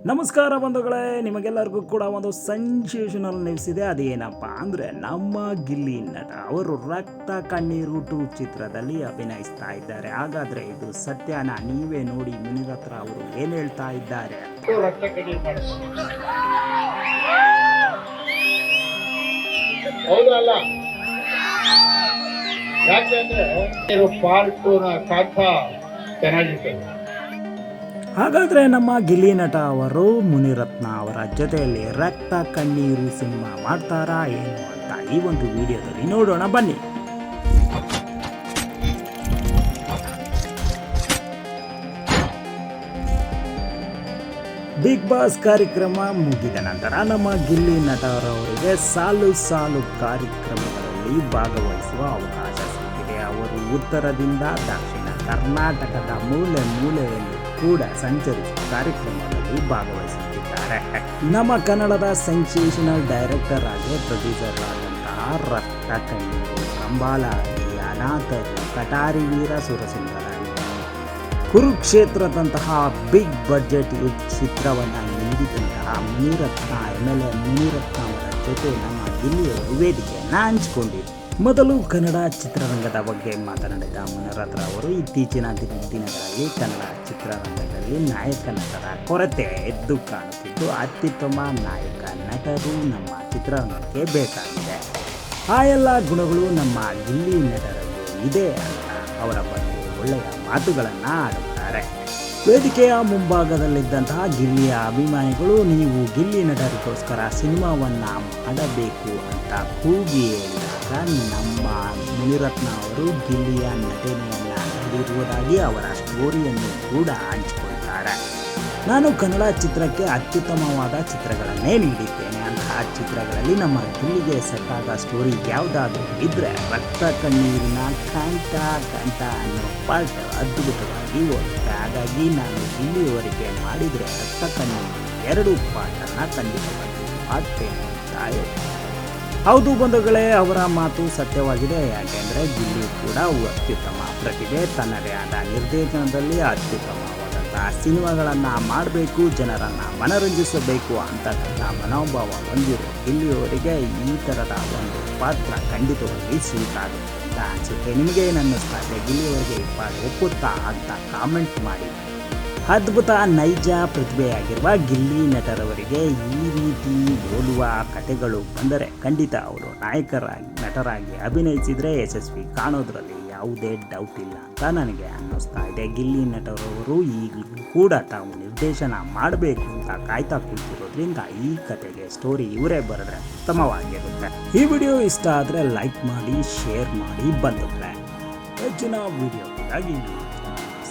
ನಮಸ್ಕಾರ ಬಂಧುಗಳೇ, ನಿಮಗೆಲ್ಲರಿಗೂ ಕೂಡ ಒಂದು ಸೆನ್ಸೇಷನಲ್ ನ್ಯೂಸ್ ಇದೆ. ಅದೇನಪ್ಪ ಅಂದರೆ ನಮ್ಮ ಗಿಲ್ಲಿ ನಟ ಅವರು ರಕ್ತ ಕಣ್ಣೀರು 2 ಚಿತ್ರದಲ್ಲಿ ಅಭಿನಯಿಸ್ತಾ ಇದ್ದಾರೆ. ಹಾಗಾದರೆ ಇದು ಸತ್ಯನಾ? ನೀವೇ ನೋಡಿ ಮುನಿರತ್ನ ಅವರು ಏನು ಹೇಳ್ತಾ ಇದ್ದಾರೆ. ಹೌದಲ್ಲ, ಯಾಕೆಂದ್ರೆ ಪಾರ್ಟ್ 2 ನ ಕಥ ಚೆನ್ನಾಗಿರ್ತದೆ. ಹಾಗಾದರೆ ನಮ್ಮ ಗಿಲ್ಲಿ ನಟ ಅವರು ಮುನಿರತ್ನ ಅವರ ಜೊತೆಯಲ್ಲಿ ರಕ್ತ ಕಣ್ಣೀರು ಸಿನಿಮಾ ಮಾಡ್ತಾರಾ ಏನು ಅಂತ ಈ ಒಂದು ವಿಡಿಯೋದಲ್ಲಿ ನೋಡೋಣ ಬನ್ನಿ. ಬಿಗ್ ಬಾಸ್ ಕಾರ್ಯಕ್ರಮ ಮುಗಿದ ನಂತರ ನಮ್ಮ ಗಿಲ್ಲಿ ನಟರವರಿಗೆ ಸಾಲು ಸಾಲು ಕಾರ್ಯಕ್ರಮಗಳಲ್ಲಿ ಭಾಗವಹಿಸುವ ಅವಕಾಶ ಸಿಕ್ಕಿದೆ. ಅವರು ಉತ್ತರದಿಂದ ದಕ್ಷಿಣ ಕರ್ನಾಟಕದ ಮೂಲೆ ಮೂಲೆಯಲ್ಲಿ ಕೂಡ ಸಂಚರಿಸಿ ಕಾರ್ಯಕ್ರಮದಲ್ಲಿ ಭಾಗವಹಿಸುತ್ತಿದ್ದಾರೆ. ನಮ್ಮ ಕನ್ನಡದ ಸೆನ್ಸೇಷನಲ್ ಡೈರೆಕ್ಟರ್ ಆಗಿ ಪ್ರೊಡ್ಯೂಸರ್ ಆದಂತಹ ರಕ್ತ ಕಣ್ಣೀರು, ರಂಬಾಲಾರಿ, ಅನಾಥರು, ಕಟಾರಿ ವೀರ ಸುರಸುಂದರ, ಕುರುಕ್ಷೇತ್ರದಂತಹ ಬಿಗ್ ಬಡ್ಜೆಟ್ ಚಿತ್ರವನ್ನು ನೀಡಿದಂತಹ ಮುನಿರತ್ನ ಮುನಿರತ್ನ ಅವರ ಜೊತೆ ನಮ್ಮ ಗಿಲ್ಲಿಯವರು ವೇದಿಕೆಯನ್ನು ಹಂಚಿಕೊಂಡಿದ್ದಾರೆ. ಮೊದಲು ಕನ್ನಡ ಚಿತ್ರರಂಗದ ಬಗ್ಗೆ ಮಾತನಾಡಿದ ಮುನಿರತ್ನ ಅವರು ಇತ್ತೀಚಿನ ದಿನಗಳಲ್ಲಿ ಕನ್ನಡ ಚಿತ್ರರಂಗದಲ್ಲಿ ನಾಯಕ ನಟರ ಕೊರತೆ ಎದ್ದು ಕಾಣುತ್ತಿದ್ದು, ಅತ್ಯುತ್ತಮ ನಾಯಕ ನಟರು ನಮ್ಮ ಚಿತ್ರರಂಗಕ್ಕೆ ಬೇಕಾಗಿದೆ. ಆ ಎಲ್ಲ ಗುಣಗಳು ನಮ್ಮ ಗಿಲ್ಲಿ ನಟರಲ್ಲಿ ಇದೆ ಅಂತ ಅವರ ಬಗ್ಗೆ ಒಳ್ಳೆಯ ಮಾತುಗಳನ್ನು ಆಡುತ್ತಾರೆ. ವೇದಿಕೆಯ ಮುಂಭಾಗದಲ್ಲಿದ್ದಂತಹ ಗಿಲ್ಲಿಯ ಅಭಿಮಾನಿಗಳು ನೀವು ಗಿಲ್ಲಿ ನಟರಿಗೋಸ್ಕರ ಸಿನಿಮಾವನ್ನು ಮಾಡಬೇಕು ಅಂತ ಕೂಗಿ ಹೇಳಿದಾಗ ನಮ್ಮ ಮುನಿರತ್ನ ಅವರು ಗಿಲ್ಲಿಯ ನಟನೆಯನ್ನು ನೀಡಿರುವುದಾಗಿ ಅವರ ಸ್ಟೋರಿಯನ್ನು ಕೂಡ ಹಂಚಿಕೊಳ್ತಾರೆ. ನಾನು ಕನ್ನಡ ಚಿತ್ರಕ್ಕೆ ಅತ್ಯುತ್ತಮವಾದ ಚಿತ್ರಗಳನ್ನೇ ನೀಡಿದ್ದೇನೆ. ಅಂತಹ ಚಿತ್ರಗಳಲ್ಲಿ ನಮ್ಮ ಗಿಲ್ಲಿಗೆ ಸೆಟ್ ಆದ ಸ್ಟೋರಿ ಯಾವುದಾದ್ರೂ ಇದ್ದರೆ ರಕ್ತ ಕಣ್ಣೀರಿನ ಕಂಠ ಅನ್ನೋ ಪಾರ್ಟ್ ಅದ್ಭುತವಾಗಿ ಹೋಗುತ್ತೆ. ಹಾಗಾಗಿ ನಾನು ಗಿಲ್ಲಿಯವರಿಗೆ ಮಾಡಿದರೆ ರಕ್ತ ಕಣ್ಣೀರು 2 ಪಾರ್ಟನ್ನು ಖಂಡಿತವಾಗಿ ಮಾಡ್ತೇನೆ ಅಂತ ಹೇಳ್ತಾರೆ. ಹೌದು ಬಂಧುಗಳೇ, ಅವರ ಮಾತು ಸತ್ಯವಾಗಿದೆ. ಯಾಕೆಂದರೆ ಗಿಲ್ಲಿ ಕೂಡ ಅತ್ಯುತ್ತಮ ಪ್ರತಿಭೆ, ತನ್ನದೇ ಆದ ನಿರ್ದೇಶನದಲ್ಲಿ ಅತ್ಯುತ್ತಮವಾದಂತಹ ಸಿನಿಮಾಗಳನ್ನು ಮಾಡಬೇಕು, ಜನರನ್ನು ಮನರಂಜಿಸಬೇಕು ಅಂತಕ್ಕಂಥ ಮನೋಭಾವ ಹೊಂದಿರೋ ಗಿಲ್ಲಿಯವರಿಗೆ ಈ ಥರದ ಒಂದು ಪಾತ್ರ ಖಂಡಿತವಾಗಿ ಸೂಟ್ ಆಗುತ್ತೆ ಅಂತ ಅನಿಸುತ್ತೆ. ನಿಮಗೆ ಏನು ಅನ್ನಿಸ್ತಾ ಇದೆ? ಗಿಲ್ಲಿಯವರಿಗೆ ಈ ಪಾತ್ರ ಒಪ್ಪುತ್ತಾ ಅಂತ ಕಾಮೆಂಟ್ ಮಾಡಿ. ಅದ್ಭುತ ನೈಜ ಪ್ರತಿಭೆಯಾಗಿರುವ ಗಿಲ್ಲಿ ನಟರವರಿಗೆ ಈ ರೀತಿ ಹೋಲುವ ಕಥೆಗಳು ಬಂದರೆ ಖಂಡಿತ ಅವರು ನಟರಾಗಿ ಅಭಿನಯಿಸಿದರೆ ಯಶಸ್ವಿ ಕಾಣೋದ್ರಲ್ಲಿ ಯಾವುದೇ ಡೌಟ್ ಇಲ್ಲ ಅಂತ ನನಗೆ ಅನ್ನಿಸ್ತಾ ಇದೆ. ಗಿಲ್ಲಿ ನಟರವರು ಈಗಲೂ ಕೂಡ ತಾವು ನಿರ್ದೇಶನ ಮಾಡಬೇಕು ಅಂತ ಕಾಯ್ತಾ ಕೂತಿರೋದ್ರಿಂದ ಈ ಕಥೆಗೆ ಸ್ಟೋರಿ ಇವರೇ ಬರೆದ್ರೆ ಉತ್ತಮವಾಗಿರುತ್ತೆ. ಈ ವಿಡಿಯೋ ಇಷ್ಟ ಆದರೆ ಲೈಕ್ ಮಾಡಿ, ಶೇರ್ ಮಾಡಿ ಬಂಧುಗಳೇ. ಹೆಚ್ಚಿನ ವಿಡಿಯೋಗಾಗಿ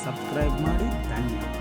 ಸಬ್ಸ್ಕ್ರೈಬ್ ಮಾಡಿ. ಧನ್ಯವಾದ.